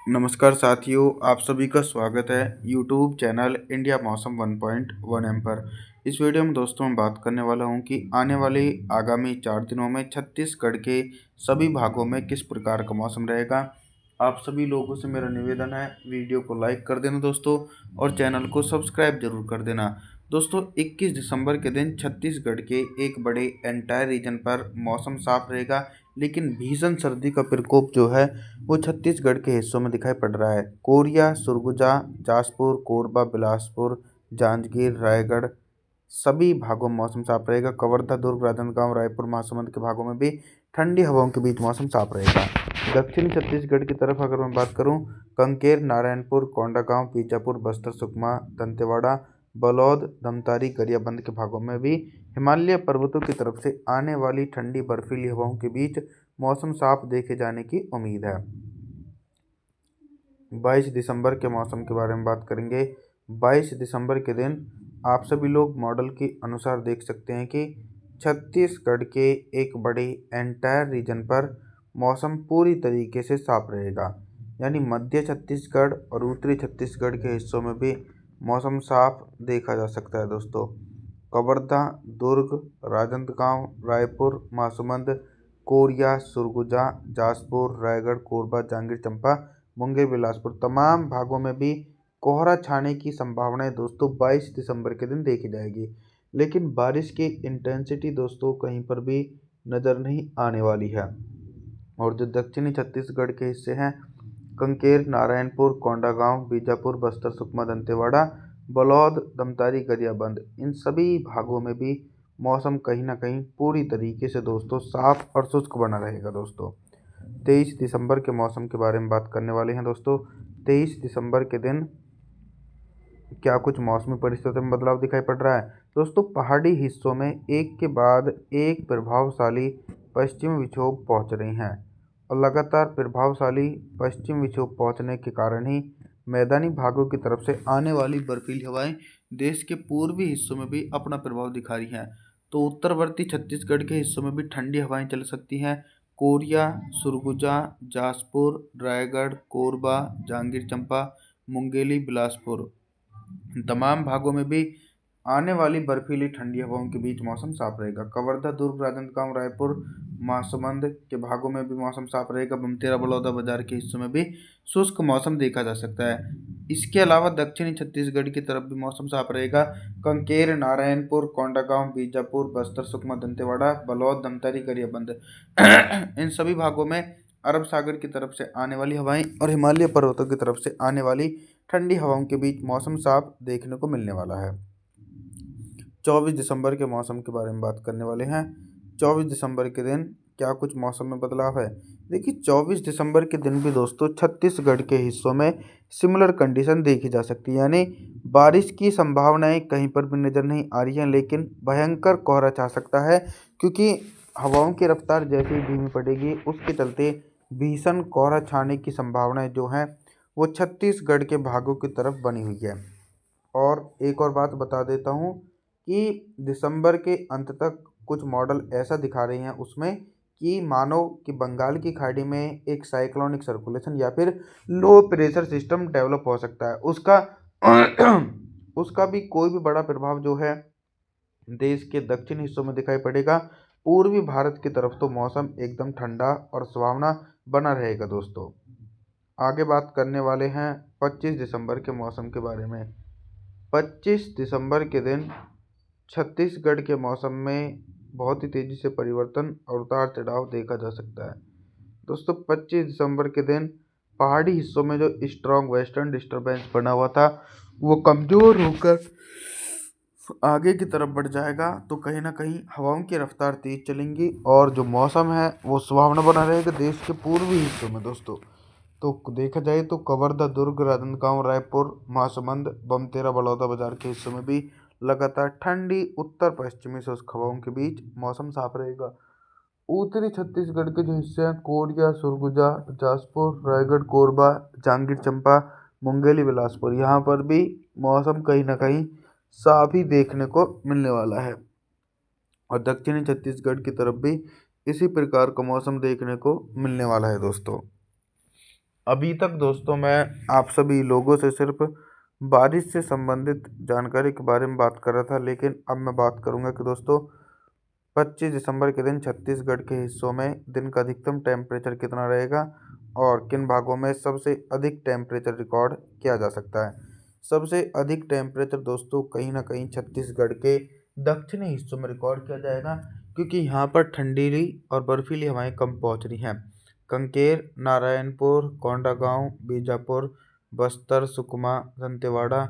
नमस्कार साथियों, आप सभी का स्वागत है यूट्यूब चैनल इंडिया मौसम 1.1 पर। इस वीडियो में दोस्तों मैं बात करने वाला हूं कि आने वाले आगामी 4 दिनों में छत्तीसगढ़ के सभी भागों में किस प्रकार का मौसम रहेगा। आप सभी लोगों से मेरा निवेदन है, वीडियो को लाइक कर देना दोस्तों, और चैनल को सब्सक्राइब जरूर कर देना। दोस्तों 21 दिसंबर के दिन छत्तीसगढ़ के एक बड़े एंटायर रीजन पर मौसम साफ रहेगा, लेकिन भीषण सर्दी का प्रकोप जो है वो छत्तीसगढ़ के हिस्सों में दिखाई पड़ रहा है। कोरिया, सरगुजा, जाजपुर, कोरबा, बिलासपुर, जांजगीर, रायगढ़ सभी भागों में मौसम साफ रहेगा। कवर्धा, दुर्ग, राजनांदगांव, रायपुर, महासमुंद के भागों में भी ठंडी हवाओं के बीच मौसम साफ रहेगा। दक्षिणी छत्तीसगढ़ की तरफ अगर मैं बात करूं, कंकेर, नारायणपुर, कोंडागांव, बीजापुर, बस्तर, सुकमा, दंतेवाड़ा, बलौद, धमतारी, गरियाबंद के भागों में भी हिमालय पर्वतों की तरफ से आने वाली ठंडी बर्फीली हवाओं के बीच मौसम साफ देखे जाने की उम्मीद है। 22 दिसंबर के मौसम के बारे में बात करेंगे। 22 दिसंबर के दिन आप सभी लोग मॉडल के अनुसार देख सकते हैं कि छत्तीसगढ़ के एक बड़े एंटायर रीजन पर मौसम पूरी तरीके से साफ रहेगा। यानी मध्य छत्तीसगढ़ और उत्तरी छत्तीसगढ़ के हिस्सों में भी मौसम साफ देखा जा सकता है दोस्तों। कवर्धा, दुर्ग, राजनांदगांव, रायपुर, महासमुंद, कोरिया, सरगुजा, जाजपुर, रायगढ़, कोरबा, जांजगीर चांपा, मुंगेर, बिलासपुर तमाम भागों में भी कोहरा छाने की संभावनाएं दोस्तों 22 दिसंबर के दिन देखी जाएगी। लेकिन बारिश की इंटेंसिटी दोस्तों कहीं पर भी नज़र नहीं आने वाली है। और जो दक्षिणी छत्तीसगढ़ के हिस्से हैं, कंकेर, नारायणपुर, कोंडागांव, बीजापुर, बस्तर, सुकमा, दंतेवाड़ा, बलौद, धमतारी, गरियाबंद इन सभी भागों में भी मौसम कहीं ना कहीं पूरी तरीके से दोस्तों साफ और शुष्क बना रहेगा दोस्तों। 23 दिसंबर के मौसम के बारे में बात करने वाले हैं दोस्तों। 23 दिसंबर के दिन क्या कुछ मौसमी परिस्थितियों में बदलाव दिखाई पड़ रहा है दोस्तों। पहाड़ी हिस्सों में एक के बाद एक प्रभावशाली पश्चिमी विक्षोभ पहुंच रहे हैं, और लगातार प्रभावशाली पश्चिम विक्षोभ पहुंचने के कारण ही मैदानी भागों की तरफ से आने वाली बर्फीली हवाएं देश के पूर्वी हिस्सों में भी अपना प्रभाव दिखा रही हैं। तो उत्तरवर्ती छत्तीसगढ़ के हिस्सों में भी ठंडी हवाएं चल सकती हैं। कोरिया, सरगुजा, जाजपुर, रायगढ़, कोरबा, जांजगीर चांपा, मुंगेली, बिलासपुर तमाम भागों में भी आने वाली बर्फीली ठंडी हवाओं के बीच मौसम साफ रहेगा। कवर्धा, दुर्ग, राजनांदगांव, रायपुर, महासमुंद के भागों में भी मौसम साफ रहेगा। बमतेरा, बलौदा बाजार के हिस्सों में भी शुष्क मौसम देखा जा सकता है। इसके अलावा दक्षिणी छत्तीसगढ़ की तरफ भी मौसम साफ रहेगा। कंकेर, नारायणपुर, कोंडागांव, बीजापुर, बस्तर, सुकमा, दंतेवाड़ा, बलौद, धमतरी, गरियाबंद इन सभी भागों में अरब सागर की तरफ से आने वाली हवाएं और हिमालय पर्वतों की तरफ से आने वाली ठंडी हवाओं के बीच मौसम साफ देखने को मिलने वाला है। 24 दिसंबर के मौसम के बारे में बात करने वाले हैं। 24 दिसंबर के दिन क्या कुछ मौसम में बदलाव है। देखिए 24 दिसंबर के दिन भी दोस्तों छत्तीसगढ़ के हिस्सों में सिमिलर कंडीशन देखी जा सकती है। यानी बारिश की संभावनाएं कहीं पर भी नज़र नहीं आ रही हैं, लेकिन भयंकर कोहरा छा सकता है, क्योंकि हवाओं की रफ्तार जैसे ही धीमी पड़ेगी उसके चलते भीषण कोहरा छाने की संभावनाएं जो हैं वो छत्तीसगढ़ के भागों की तरफ बनी हुई है। और एक और बात बता देता हूँ कि दिसंबर के अंत तक कुछ मॉडल ऐसा दिखा रहे हैं उसमें कि मानो कि बंगाल की खाड़ी में एक साइक्लोनिक सर्कुलेशन या फिर लो प्रेशर सिस्टम डेवलप हो सकता है। उसका उसका भी कोई भी बड़ा प्रभाव जो है देश के दक्षिण हिस्सों में दिखाई पड़ेगा। पूर्वी भारत की तरफ तो मौसम एकदम ठंडा और सुहावना बना रहेगा दोस्तों। आगे बात करने वाले हैं 25 दिसंबर के मौसम के बारे में। 25 दिसंबर के दिन छत्तीसगढ़ के मौसम में बहुत ही तेज़ी से परिवर्तन और उतार चढ़ाव देखा जा सकता है दोस्तों। 25 दिसंबर के दिन पहाड़ी हिस्सों में जो स्ट्रॉन्ग वेस्टर्न डिस्टर्बेंस बना हुआ था वो कमज़ोर होकर आगे की तरफ बढ़ जाएगा, तो कहीं ना कहीं हवाओं की रफ्तार तेज चलेंगी और जो मौसम है वो सुहावना बना रहेगा देश के पूर्वी हिस्सों में दोस्तों। तो देखा जाए तो कवर्धा, दुर्ग, राजनांदगांव, रायपुर, महासमुंद, बमतेरा, बलौदा बाजार के हिस्सों में भी लगातार ठंडी उत्तर पश्चिमी शुष्क हवाओं के बीच मौसम साफ रहेगा। उत्तरी छत्तीसगढ़ के जो हिस्से हैं कोरिया, सरगुजा, जाजपुर, रायगढ़, कोरबा, जांजगीर चांपा, मुंगेली, बिलासपुर यहाँ पर भी मौसम कहीं ना कहीं साफ ही देखने को मिलने वाला है। और दक्षिणी छत्तीसगढ़ की तरफ भी इसी प्रकार का मौसम देखने को मिलने वाला है दोस्तों। अभी तक दोस्तों मैं आप सभी लोगों से सिर्फ बारिश से संबंधित जानकारी के बारे में बात कर रहा था, लेकिन अब मैं बात करूंगा कि दोस्तों 25 दिसंबर के दिन छत्तीसगढ़ के हिस्सों में दिन का अधिकतम टेम्परेचर कितना रहेगा और किन भागों में सबसे अधिक टेम्परेचर रिकॉर्ड किया जा सकता है। सबसे अधिक टेम्परेचर दोस्तों कहीं ना कहीं छत्तीसगढ़ के दक्षिणी हिस्सों में रिकॉर्ड किया जाएगा, क्योंकि यहाँ पर ठंडीली और बर्फीली हवाएं कम पहुँच रही हैं। कांकेर, नारायणपुर, कोंडागांव, बीजापुर, बस्तर, सुकमा, दंतेवाड़ा,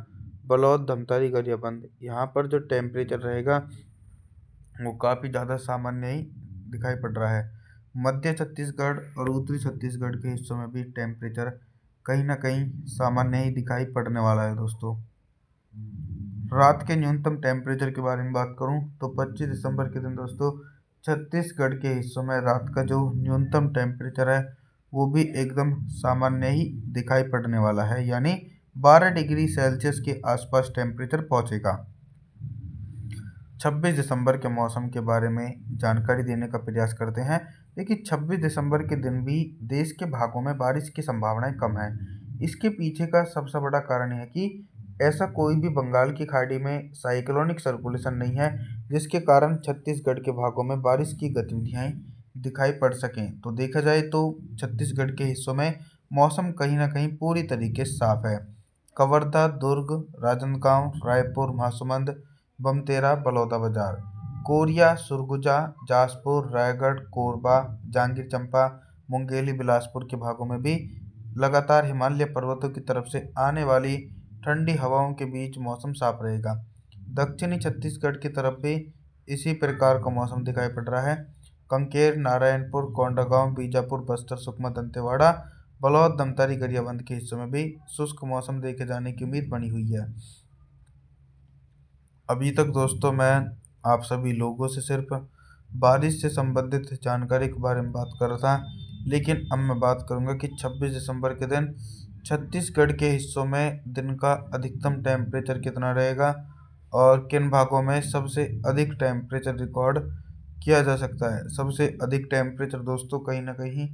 बलौद, धमतारी, गरियाबंद, यहाँ पर जो टेम्परेचर रहेगा वो काफ़ी ज़्यादा सामान्य ही दिखाई पड़ रहा है। मध्य छत्तीसगढ़ और उत्तरी छत्तीसगढ़ के हिस्सों में भी टेम्परेचर कहीं ना कहीं सामान्य ही दिखाई पड़ने वाला है दोस्तों। रात के न्यूनतम टेम्परेचर के बारे में बात करूं तो 25 दिसंबर के दिन दोस्तों छत्तीसगढ़ के हिस्सों में रात का जो न्यूनतम टेम्परेचर है वो भी एकदम सामान्य ही दिखाई पड़ने वाला है, यानी 12 डिग्री सेल्सियस के आसपास टेम्परेचर पहुंचेगा। 26 दिसंबर के मौसम के बारे में जानकारी देने का प्रयास करते हैं। देखिए 26 दिसंबर के दिन भी देश के भागों में बारिश की संभावनाएं कम है। इसके पीछे का सबसे बड़ा कारण है कि ऐसा कोई भी बंगाल की खाड़ी में साइक्लोनिक सर्कुलेशन नहीं है जिसके कारण छत्तीसगढ़ के भागों में बारिश की गतिविधियां दिखाई पड़ सकें। तो देखा जाए तो छत्तीसगढ़ के हिस्सों में मौसम कहीं ना कहीं पूरी तरीके से साफ है। कवर्धा, दुर्ग, राजनांदगांव, रायपुर, महासमुंद, बमतेरा, बलौदाबाजार, कोरिया, सुरगुजा, जासपुर, रायगढ़, कोरबा, जांजगीर चांपा, मुंगेली, बिलासपुर के भागों में भी लगातार हिमालय पर्वतों की तरफ से आने वाली ठंडी हवाओं के बीच मौसम साफ रहेगा। दक्षिणी छत्तीसगढ़ की तरफ भी इसी प्रकार का मौसम दिखाई पड़ रहा है। कांकेर, नारायणपुर, कोंडागांव, बीजापुर, बस्तर, सुकमा, दंतेवाड़ा, बलौद, धमतारी, गरियाबंद के हिस्सों में भी शुष्क मौसम देखे जाने की उम्मीद बनी हुई है। अभी तक दोस्तों मैं आप सभी लोगों से सिर्फ बारिश से संबंधित जानकारी के बारे में बात कर रहा था, लेकिन अब मैं बात करूंगा कि 26 दिसंबर के दिन छत्तीसगढ़ के हिस्सों में दिन का अधिकतम टेम्परेचर कितना रहेगा और किन भागों में सबसे अधिक टेम्परेचर रिकॉर्ड किया जा सकता है। सबसे अधिक टेम्परेचर दोस्तों कहीं ना कहीं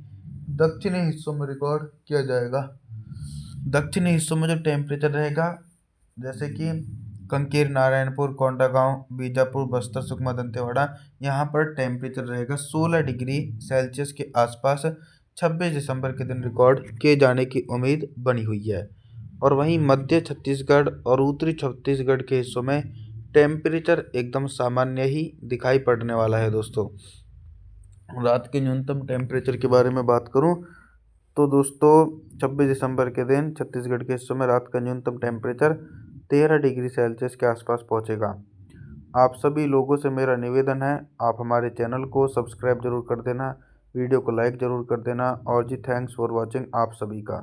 दक्षिणी हिस्सों में रिकॉर्ड किया जाएगा। दक्षिणी हिस्सों में जो टेम्परेचर रहेगा, जैसे कि कांकेर, नारायणपुर, कोंडागांव, बीजापुर, बस्तर, सुकमा, दंतेवाड़ा, यहाँ पर टेम्परेचर रहेगा 16 डिग्री सेल्सियस के आसपास 26 दिसंबर के दिन रिकॉर्ड किए जाने की उम्मीद बनी हुई है। और वहीं मध्य छत्तीसगढ़ और उत्तरी छत्तीसगढ़ के हिस्सों में टेम्परेचर एकदम सामान्य ही दिखाई पड़ने वाला है दोस्तों। रात के न्यूनतम टेम्परेचर के बारे में बात करूं तो दोस्तों 26 दिसंबर के दिन छत्तीसगढ़ के हिस्सों में रात का न्यूनतम टेम्परेचर 13 डिग्री सेल्सियस के आसपास पहुंचेगा। आप सभी लोगों से मेरा निवेदन है, आप हमारे चैनल को सब्सक्राइब जरूर कर देना, वीडियो को लाइक ज़रूर कर देना। और जी थैंक्स फॉर वॉचिंग आप सभी का।